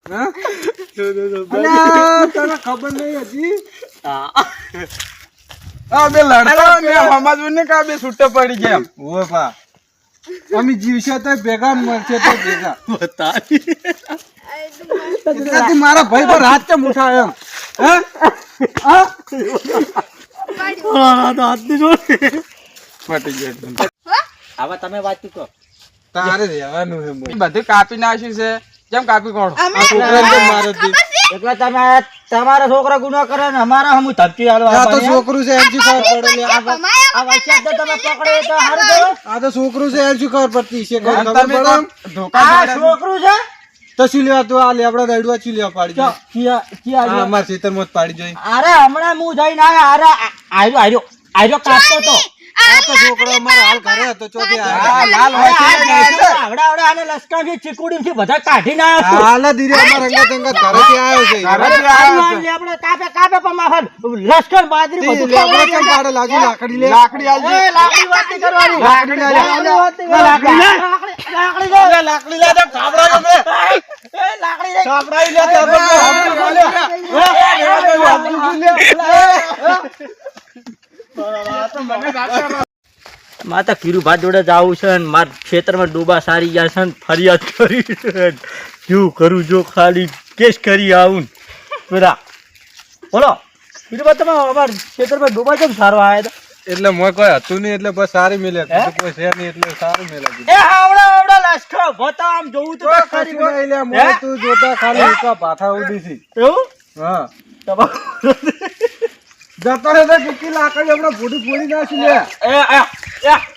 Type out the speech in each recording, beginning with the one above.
તને ખબર નહીં હજી બે લડતા ને સમજવું ને કા બે છૂટે પડી ગયા ઓ પા અમે જીવશે તો ભેગા મરશે તો ભેગા બતા મારા ભાઈ પર હાથ કેમ ઉઠાયો એમ હવે તમે વાત કહો. તારે રહેવાનું છે બધું કાપી નાખ્યું છે કેમ કાપી કોણ આ છોકરાને કેમ મારે દી એટલે તમે તમારા છોકરા ગુનો કરે ને અમારા હમુ ધમકી આલવા આ તો છોકરું છે એમ શું ખબર પડે લે આ વચ્ચે તો તમે પકડે તો હારું દેવો. આ તો છોકરું છે એમ શું ખબર પડતી છે ખબર પડે ધોકા આ છોકરું છે તો શું લેવા તો આ લેબડા દડવા શું લેવા પાડી કિયા અમાર ખેતરમાં જ પાડી જોઈ અરે હમણાં હું જઈને આયો કાપતો તો આ તો છોકરો અમાર હાલ ઘરે હતો ચોથી આ લાલ હોય છે આવડા આને લસકાથી ચીકુડીથી બધા કાઢી નાખ્યો. હાલ ધીરે અમાર અંગત ઘરેથી આવ્યો છે ઘરેથી આવ્યો છે આપણે કાપે પણ માફન લસકર બાજરી બધું લેબડા કેમ પાડે લાગી લાકડી લે લાકડી આલજે એ લાકડી વાત નહીં કરવાની. લાકડી લે લાકડી લે તો કાબરા લે એ લાકડી લે કાબરાઈ લે તો માતા કીરુભા જોડે જાવું છે ને માર ખેતરમાં ડૂબા સારી ગયા છે ને ફરિયાદ કરી છે. શું કરું જો ખાલી કેસ કરી આવું બધા બોલો કીરુભા તમે અમાર ખેતરમાં ડૂબા કેમ સારો આવ્યા હતા? એટલે મોય કોઈ હતું નહીં એટલે બસ સારી મિલે કોઈ છે નહીં એટલે સારું મિલે એ આવડા લશ્કર ભતા આમ જોવું તો ખરી લે મોય તું જોતા ખાલી ઉકા પાથા ઉડી છે એવું હા તમારું જતો રે તો કેટલી લાકડી હમણાં ફોડી નાખી લે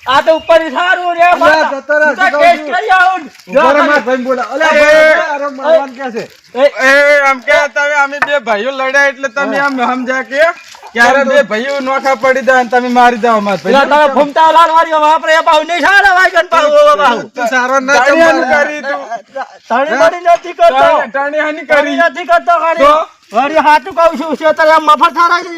આ તો ઉપર સારું રે જતો રે કેસ કરી આવું ઉપર માર ભાઈ બોલા અલે અરે મારવાન કે છે એ આમ કે તમે અમે બે ભાઈઓ લડ્યા એટલે તમે આમ સમજા કે ક્યારે બે ભાઈઓ નોખા પડી જાય તમે મારી જાવ માર ભાઈ તમે ફૂમતા લાલ વાળી વાપરે પાઉ નહીં સારા વાગન પાઉ બાહુ તું સારો ન ચમન કરી તું તાણી બડી નથી કરતો ટાણી હાની કરી નથી કરતો ખાલી વળી હાચું કહું છું છે તો આમ મફત થારા છે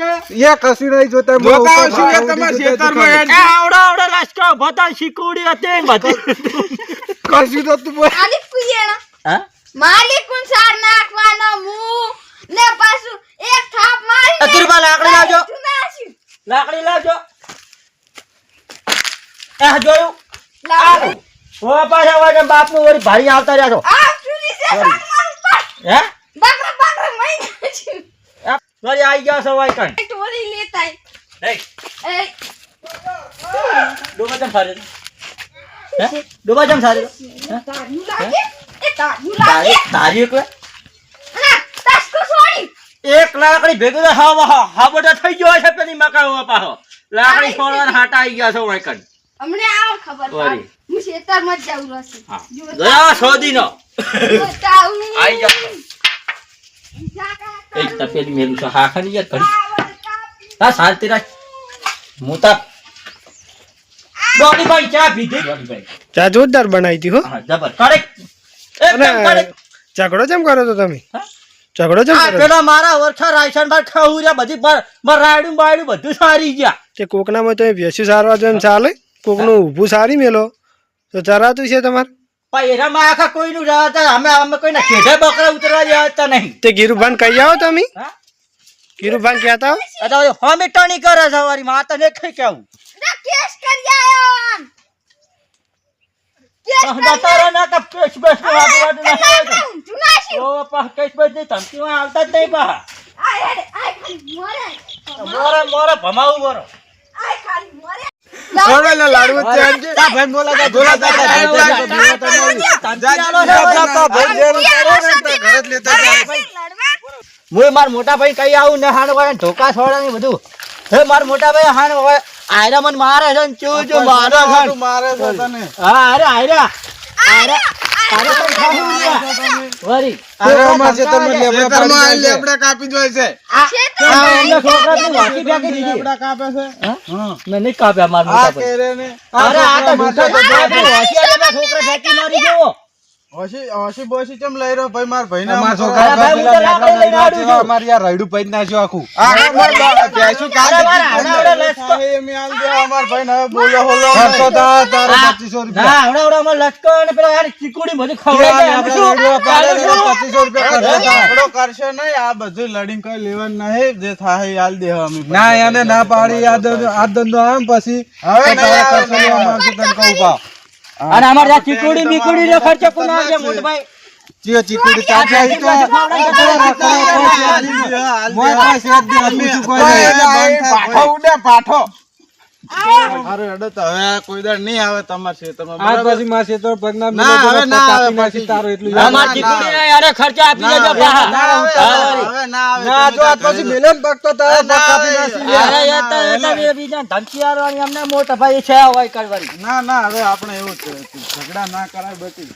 એ કસી નહીં જોતા મોકા આવશું ને તમાર ખેતરમાં એ આવડા લાસ્કો ભતા શીકુડી હતી બધી કસી તો તું આલી કુયેણા હા માલિક કોણ સાર નાખવાનો મુ ને પાછું એક થાપ મારી અતુરબા લાકડી લાવજો લાકડી લાવજો આ જોયું લાવ ઓ પાછા વાગે બાપનું વળી ભારી આવતા રહ્યા છો આ ચૂરી છે સામાન પર હે બકરા મઈ છે વળી આવી ગયા છો વાય કણ ટોરી લેતા એ એ ડોબા જમ સારે હે ડોબા જમ સારે તારું લાગે એ તારું લાગે તારી એક ના તસ્કો સોરી એક લાકડી ભેગું હા બધા થઈ ગયો છે પેલી મકાઈ પાહો લાકડી છોડવાના હાટા આવી ગયા છો વાય કણ અમને આવ ખબર વળી. હું ખેતરમાં જ જાઉં રસી હા ગયા સોદીનો આઈ જાઓ એક તપેલી મેલું છે હા ખાલી યાર કરી હા શાંતિ રાખ મોતા ડોડી ભાઈ ચા પીધી ડોડી ભાઈ ચા જોરદાર બનાવી હતી હો. હા જબર કરેક્ટ એકદમ કરેક્ટ ઝઘડો કેમ કરો તો તમે? હા? ઝઘડો કેમ આ કરો? પેલા મારા વર્ષા રાયસન પર ખાવું બધી માર રાયડું બાયડું બધું સારી ગયા કે કોકનામાં તમે ભેંસું સારવા જો એમ ચાલે? કોકનું ઊભું સારી મેલો તો ચરાતું છે તમારે? પણ એનામાં આખા કોઈનું રહેતા અમે કોઈના ખેઢે બકરા ઉતરવા જતા નહીં તે ગીરુભાન કહી આવો તમે? હા ગીરુભાન કહેતા હો? અરે હોમી ટણી કરે છે વારી માતા ને કઈ કેવું કેસ કરી આયો કેસ જતારો ના કે કેસ બસ વાડું ના હોય જુનાશી ઓ પા કેસ બસ ની ધમકી આવતા જ નહીં પા આ ખાલી મોરે મોરે ભમાવું મોરો આ ખાલી મોરે બોલા લાડુ ચેન કે ભાઈ બોલા જા બોલા જા ઘરે જ લેતા મુએ માર મોટા ભાઈ કઈ આવું ને હાણ વાય ધોકા છોડે ને બધું હે માર મોટા ભાઈ હાણ વાય આયરા મન મારે છે ને ચો જો મારે છે મારે છે તને હા અરે આયરા તારે તો ખાવું વરી અરે માં છે તમે લેબડા કાપી જોય છે આ એમના છોકરાની વાકી ફેંકી દીધી લેબડા કાપે છે મેં નહીં કાપ્યા માર આ મોટા ભાઈ કેરે ને અરે આ તો મોટા ભાઈ વાકી આલેના છોકરા ફેંકી મારી ગયો ઓછી બોસી કેમ લઈ રહ્યો ભાઈ માર ભાઈને અરે ભાઈ, હું તો લાકડી લઈને આડું છું. અમારી યાર રાયડું પૈદ નાખ્યું આખું ભેંસું અરે મારા હમણાં લચકો. અમાર ભાઈને હવે બોલો હોલો ખર્ચો તારે 2500 ના, હમણાં લચકો અને પેલા યાર ચીકુડી બધું ખવડાવી દે. આનું શું? આનું શું? 2500 રૂપિયા ઝઘડો કરશો નહીં આ બધું લડીને કઈ લેવાનું નહીં જે થાય એ હાલ દે અમે ના એને ના પાડી આ ધંધો આમ પછી હવે તને કહું પા અને અમારે ત્યાં ચીકુડી બીકુડી નો ખર્ચો કોણ આવશે મોટભાઈ? ચીયો ચીકુડી તાજા આવી તો પાઠો ઉડે પાઠો અરે અડો તો હવે કોઈ દર નહીં આવે તમારા ક્ષેત્રમાં આ પછી મારા ક્ષેત્ર પગના ના હવે ના આવે પછી તારો એટલું અમાર ચીકુડી ના યાર ખર્ચો આપી દેજો પાહા. હવે ના આવે ના જો આ પછી મિલન પગતો તારે પગ કાપી નાખી અરે યાર તો એ તો બીજા ધમકીવાળાની અમને મોટા ભાઈ છે હોય કરવાની. ના ના હવે આપણે એવું ઝઘડા ના કરાય બચી